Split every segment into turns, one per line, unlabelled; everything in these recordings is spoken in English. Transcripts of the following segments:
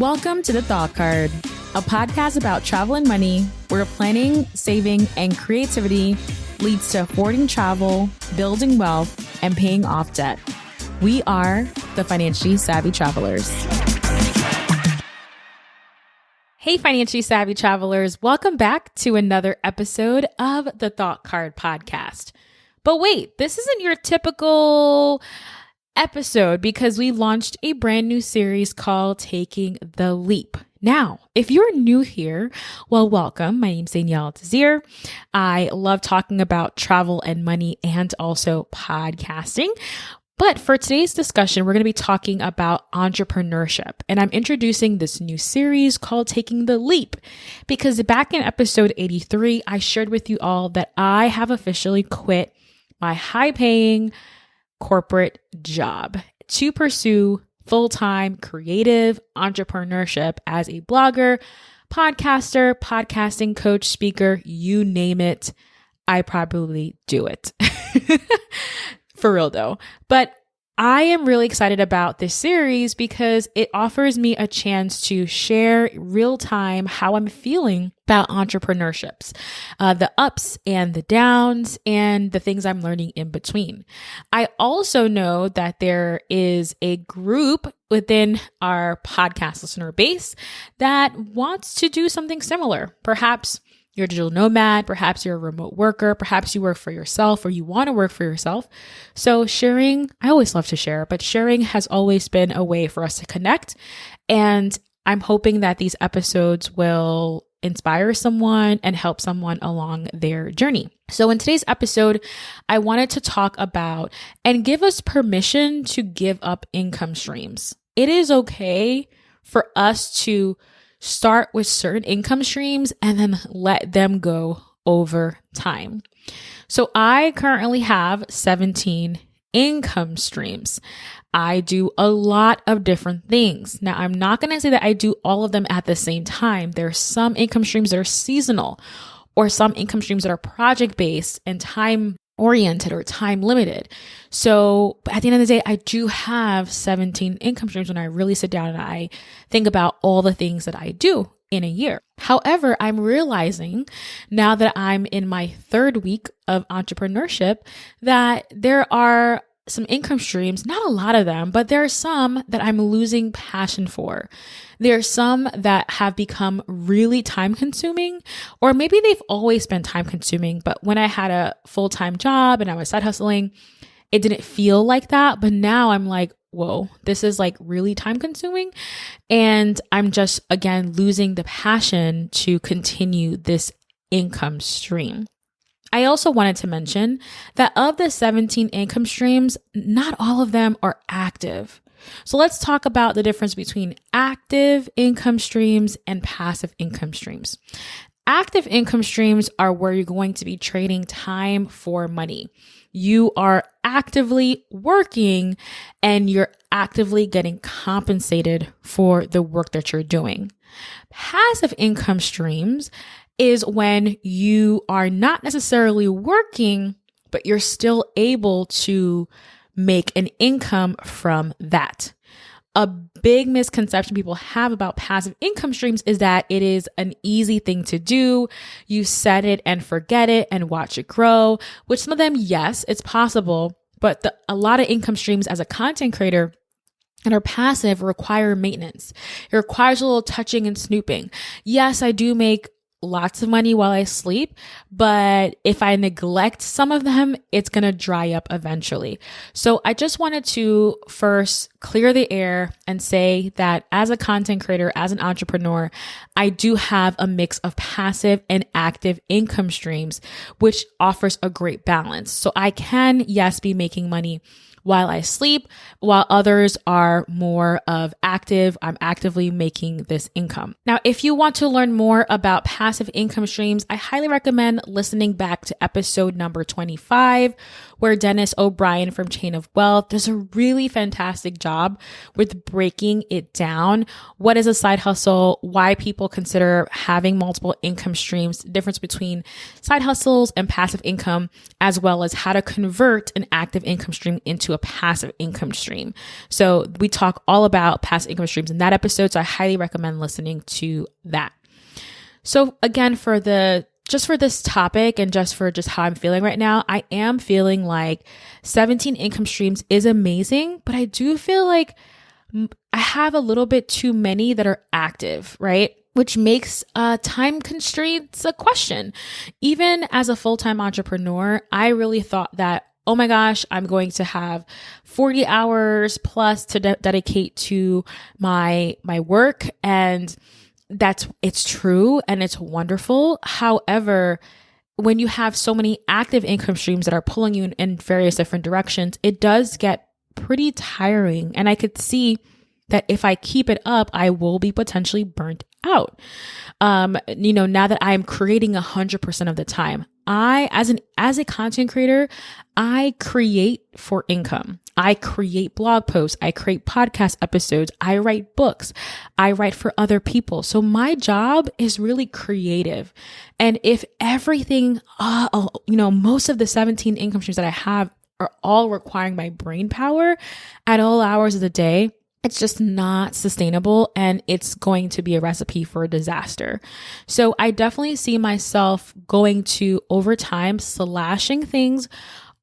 Welcome to The Thought Card, a podcast about travel and money, where planning, saving, and creativity leads to affording travel, building wealth, and paying off debt. We are the Financially Savvy Travelers. Hey, Financially Savvy Travelers. Welcome back to another episode of the Thought Card podcast. But wait, this isn't your typical episode because we launched a brand new series called Taking the Leap. Now, if you're new here, well, welcome. My name's Danielle Desir. I love talking about travel and money and also podcasting. But for today's discussion, we're going to be talking about entrepreneurship. And I'm introducing this new series called Taking the Leap because back in episode 83, I shared with you all that I have officially quit my high-paying corporate job to pursue full-time creative entrepreneurship as a blogger, podcaster, podcasting coach, speaker, you name it. I probably do it. For real though. But I am really excited about this series because it offers me a chance to share real time how I'm feeling about entrepreneurships, the ups and the downs and the things I'm learning in between. I also know that there is a group within our podcast listener base that wants to do something similar. Perhaps you're a digital nomad, perhaps you're a remote worker, perhaps you work for yourself or you want to work for yourself. So sharing, I always love to share, but sharing has always been a way for us to connect. And I'm hoping that these episodes will inspire someone and help someone along their journey. So in today's episode, I wanted to talk about and give us permission to give up income streams. It is okay for us to start with certain income streams and then let them go over time. So I currently have 17 income streams. I do a lot of different things. Now, I'm not going to say that I do all of them at the same time. There are some income streams that are seasonal or some income streams that are project-based and time-oriented or time-limited. So at the end of the day, I do have 17 income streams when I really sit down and I think about all the things that I do in a year. However, I'm realizing now that I'm in my third week of entrepreneurship that there are some income streams, not a lot of them, but there are some that I'm losing passion for. There are some that have become really time consuming, or maybe they've always been time consuming, but when I had a full-time job and I was side hustling, it didn't feel like that. But now I'm like, whoa, this is like really time consuming. And I'm just, again, losing the passion to continue this income stream. I also wanted to mention that of the 17 income streams, not all of them are active. So let's talk about the difference between active income streams and passive income streams. Active income streams are where you're going to be trading time for money. You are actively working and you're actively getting compensated for the work that you're doing. Passive income streams is when you are not necessarily working, but you're still able to make an income from that. A big misconception people have about passive income streams is that it is an easy thing to do. You set it and forget it and watch it grow, which some of them, yes, it's possible, but a lot of income streams as a content creator and are passive require maintenance. It requires a little touching and snooping. Yes, I do make lots of money while I sleep, but if I neglect some of them, it's going to dry up eventually. So I just wanted to first clear the air and say that as a content creator, as an entrepreneur, I do have a mix of passive and active income streams, which offers a great balance. So I can, yes, be making money while I sleep, while others are more of active. I'm actively making this income. Now, if you want to learn more about passive income streams, I highly recommend listening back to episode number 25, where Dennis O'Brien from Chain of Wealth does a really fantastic job with breaking it down. What is a side hustle? Why people consider having multiple income streams, the difference between side hustles and passive income, as well as how to convert an active income stream into a passive income stream. So we talk all about passive income streams in that episode. So I highly recommend listening to that. So again, for this topic and just how I'm feeling right now, I am feeling like 17 income streams is amazing, but I do feel like I have a little bit too many that are active, right? Which makes time constraints a question. Even as a full-time entrepreneur, I really thought that, oh my gosh, I'm going to have 40 hours plus to dedicate to my work, and it's true and it's wonderful. However, when you have so many active income streams that are pulling you in various different directions, it does get pretty tiring. And I could see that if I keep it up, I will be potentially burnt out. Now that I'm creating 100% of the time, as a content creator, I create for income. I create blog posts. I create podcast episodes. I write books. I write for other people. So my job is really creative. And if everything, most of the 17 income streams that I have are all requiring my brain power at all hours of the day, it's just not sustainable, and it's going to be a recipe for a disaster. So I definitely see myself going to, over time, slashing things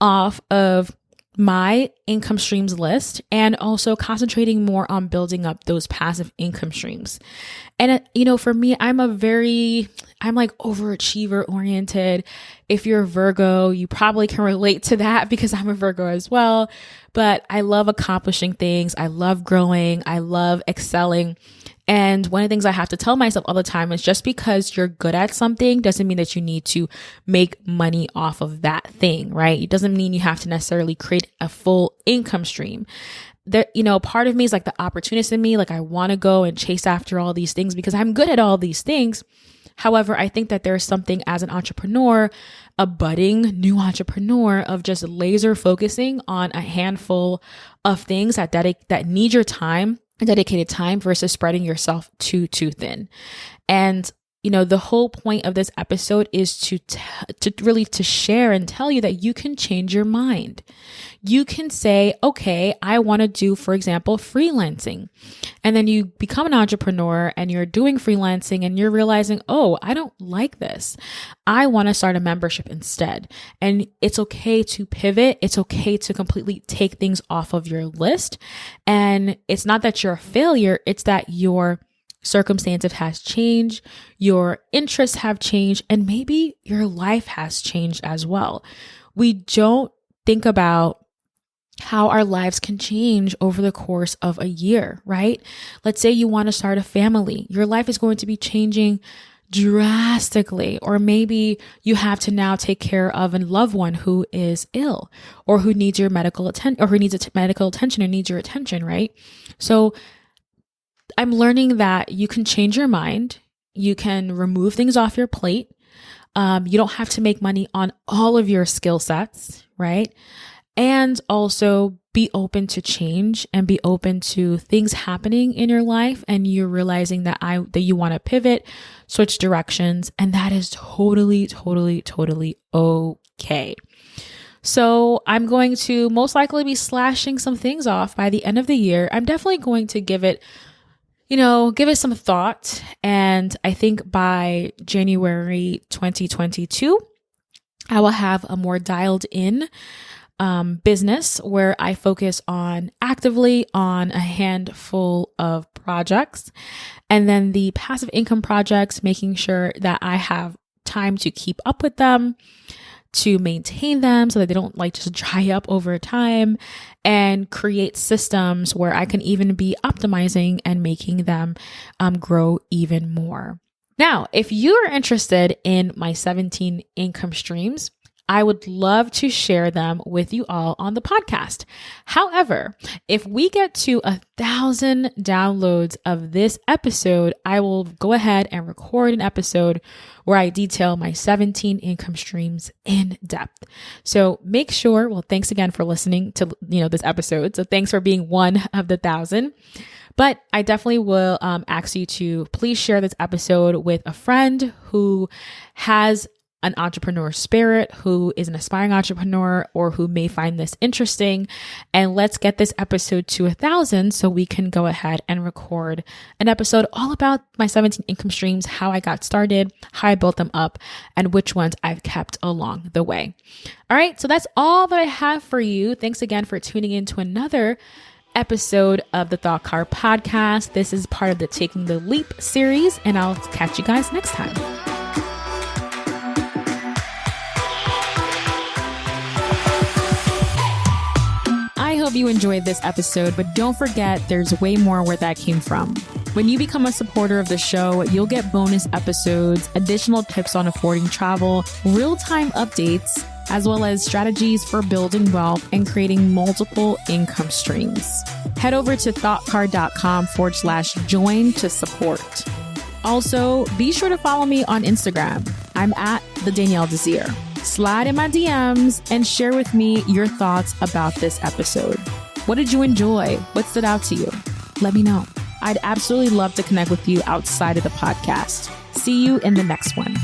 off of my income streams list and also concentrating more on building up those passive income streams. And, for me, I'm like overachiever oriented. If you're a Virgo, you probably can relate to that because I'm a Virgo as well. But I love accomplishing things. I love growing. I love excelling. And one of the things I have to tell myself all the time is just because you're good at something doesn't mean that you need to make money off of that thing, right? It doesn't mean you have to necessarily create a full income stream. There, part of me is like the opportunist in me. Like I want to go and chase after all these things because I'm good at all these things. However, I think that there's something as an entrepreneur, a budding new entrepreneur, of just laser focusing on a handful of things that need your time, dedicated time, versus spreading yourself too thin. And the whole point of this episode is to really share and tell you that you can change your mind. You can say, okay, I want to do, for example, freelancing. And then you become an entrepreneur and you're doing freelancing and you're realizing, oh, I don't like this. I want to start a membership instead. And it's okay to pivot. It's okay to completely take things off of your list. And it's not that you're a failure. It's that your circumstances has changed, your interests have changed, and maybe your life has changed as well. We don't think about how our lives can change over the course of a year, right? Let's say you want to start a family. Your life is going to be changing drastically, or maybe you have to now take care of a loved one who is ill or who needs your medical attention, or who needs medical attention or needs your attention, right? So I'm learning that you can change your mind. You can remove things off your plate. You don't have to make money on all of your skill sets, right? And also be open to change and be open to things happening in your life. And you're realizing that you want to pivot, switch directions. And that is totally okay. So I'm going to most likely be slashing some things off by the end of the year. I'm definitely going to give it some thought. And I think by January 2022, I will have a more dialed in business where I focus actively on a handful of projects, and then the passive income projects, making sure that I have time to keep up with them, to maintain them so that they don't just dry up over time, and create systems where I can even be optimizing and making them grow even more. Now, if you are interested in my 17 income streams, I would love to share them with you all on the podcast. However, if we get to 1,000 downloads of this episode, I will go ahead and record an episode where I detail my 17 income streams in depth. So make sure, well, thanks again for listening to, this episode. So thanks for being one of the 1,000. But I definitely will ask you to please share this episode with a friend who has an entrepreneur spirit, who is an aspiring entrepreneur, or who may find this interesting. And let's get this episode to 1,000 so we can go ahead and record an episode all about my 17 income streams, how I got started, how I built them up, and which ones I've kept along the way. All right, so that's all that I have for you. Thanks again for tuning in to another episode of the Thought Card Podcast. This is part of the Taking the Leap series, and I'll catch you guys next time. I hope you enjoyed this episode, but don't forget there's way more where that came from. When you become a supporter of the show, you'll get bonus episodes, additional tips on affording travel, real-time updates, as well as strategies for building wealth and creating multiple income streams. Head over to thoughtcard.com/join to support. Also, be sure to follow me on Instagram. I'm at the Danielle Desir. Slide in my DMs and share with me your thoughts about this episode. What did you enjoy? What stood out to you? Let me know. I'd absolutely love to connect with you outside of the podcast. See you in the next one.